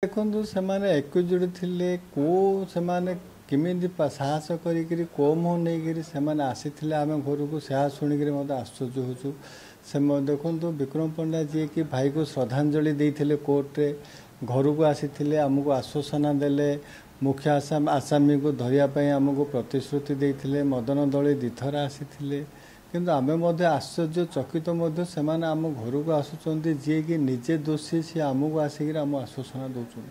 देखो से एकजुट थे को से केमी साहस कर मुँह नहीं से आसी आम घर को से शुणिक आश्चर्य होचु से देखो विक्रम पंडा जी कि भाई को श्रद्धांजलि देते कोर्टे घर को आसी आमको आश्वासना देले मुख्य आसामी को धरियापाई आमको प्रतिश्रुति देते मदन दली दिथर आसी किंतु आमे आश्चर्य चकित से आम घर को आसुँच जी कि निजे दोषी सी आमको आसिक आम आश्वासना दौरान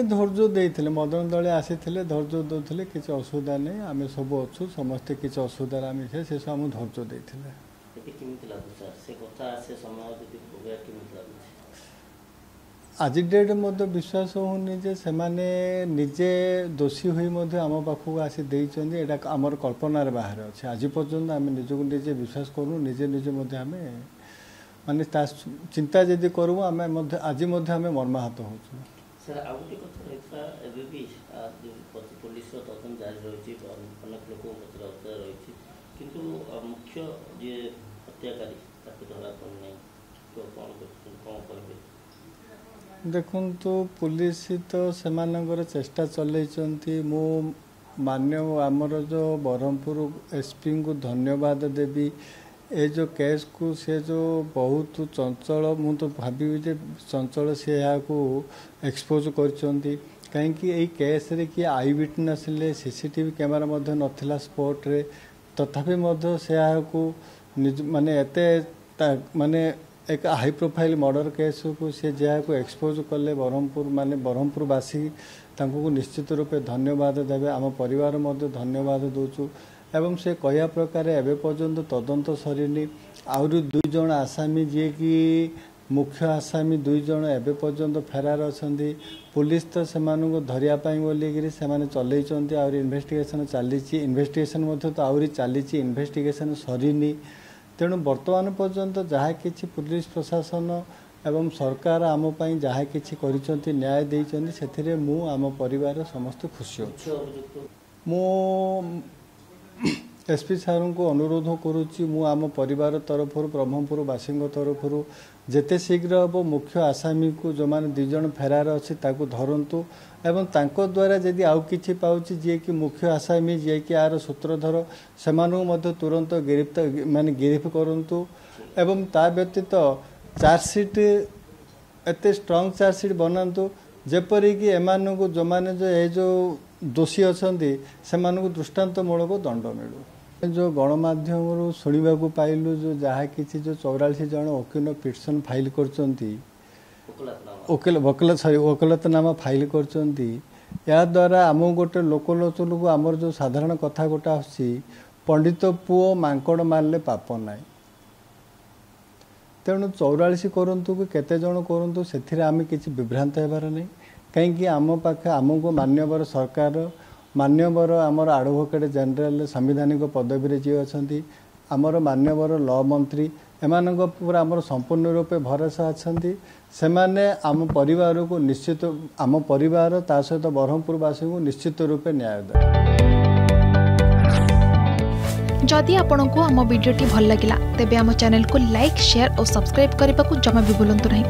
धैर्य देते मदन दले आसी धैर्य दौले किसी असुविधा नहीं आम सब अच्छु समस्ते किसी असुविधा आम से सब आम धैर्य देते आज डेट विश्वास होनी जे से निजे दोषी हुई आम पाखक आसी देटा आमर कल्पनार बाहर अच्छे आज पर्यंत आम निजक निजे विश्वास करूँ निजे निजे आम माने चिंता जदि करूँ आम आज आम मर्माहत हो सर आ गोटे कथा पुलिस तदन जारी रही अनेक लोक रही किंतु मुख्य जी हत्याकारी धरा पड़ना कौन देखु पुलिस तो से चेष्टा चलती मु मान्य आमर जो ब्रह्मपुर एसपी को धन्यवाद देवी ए जो केस को से जो बहुत चंचल मु तो भावी जे चंचल से एक्सपोज कर कहीं केस रे कि आई विटनेस ले सीसीटीवी कैमेरा नथिला स्पॉट रे तथापि से माने एते माने एक हाई प्रोफाइल मर्डर केस को सी जहाँ को एक्सपोज कले ब्रह्मपुर माने ब्रह्मपुरवासी को निश्चित रूपे धन्यवाद देवे आम परिवार धन्यवाद दौचु एवं से कहया प्रकार एवं पर्यंत तदंत सरीनी आहरी 2 जन आसामी जी कि मुख्य आसामी 2 जन एवं पर्यंत फेरार अच्छा पुलिस तो से धरियापाई बोलिकी से चलती आहरी इन्वेस्टिगेशन चली इन्वेस्टिगेशन तो आहरी चली इन्वेस्टिगेशन सरीनी तेणु बर्तमान पर्यंत जहाँ कि पुलिस प्रशासन एवं सरकार आम जहाँ कि न्याय देते से मु आम परिवार समस्त खुशी मु एसपी सार को अनुरोध करुच्ची मु आम परिवार तरफ ब्रह्मपुरवासी तरफ जेते शीघ्र हम मुख्य आसामी को जो मैंने 2 जन फेरार अच्छी धरतु एवं तांको द्वारा जदि आउ किछि पाउछि जे कि मुख्य आसामी जे कि आर सूत्रधर से तुरंत गिरफ्तार माने गिरफ्त करंतु एवं ता व्यतीत चार्जसीट एते स्ट्रांग चार्जसीट बनातु जेपरी कि एमान को जो माने जो ए जो दोषी अच्छा से दृष्टांतमूलक दंड मिलू जो गणमाध्यम शुणा पाइलु जो जहाँ कि जो 44 जन वकील पिटिशन फाइल वकालतनामा फाइल कर द्वारा आम गोटे लोकलोचन को आमर जो साधारण कथा गोटे आसी पंडित पुओ मांकड़ मारले पाप नाई तेणु 44 करंतु केते जन करंतु से आम किसी विभ्रांत होबार नहीं कहीं आम पाखे आमको मान्यवर सरकार मान्यवर आमर एडवोकेट जनरल संविधानिक पदवी जी अच्छा आमर मान्यवर लॉ मंत्री एमान पूरा आमर संपूर्ण रूपे भरोसा अच्छा से आम परिवार को निश्चित आम परिवार ता सहित ब्रह्मपुरवासी को निश्चित रूपे न्याय दे। जदि आपंक आम भिडी भल लगा तेब आम चैनल को लाइक शेयर और सब्सक्राइब करने को जमा भी भूलु नहीं।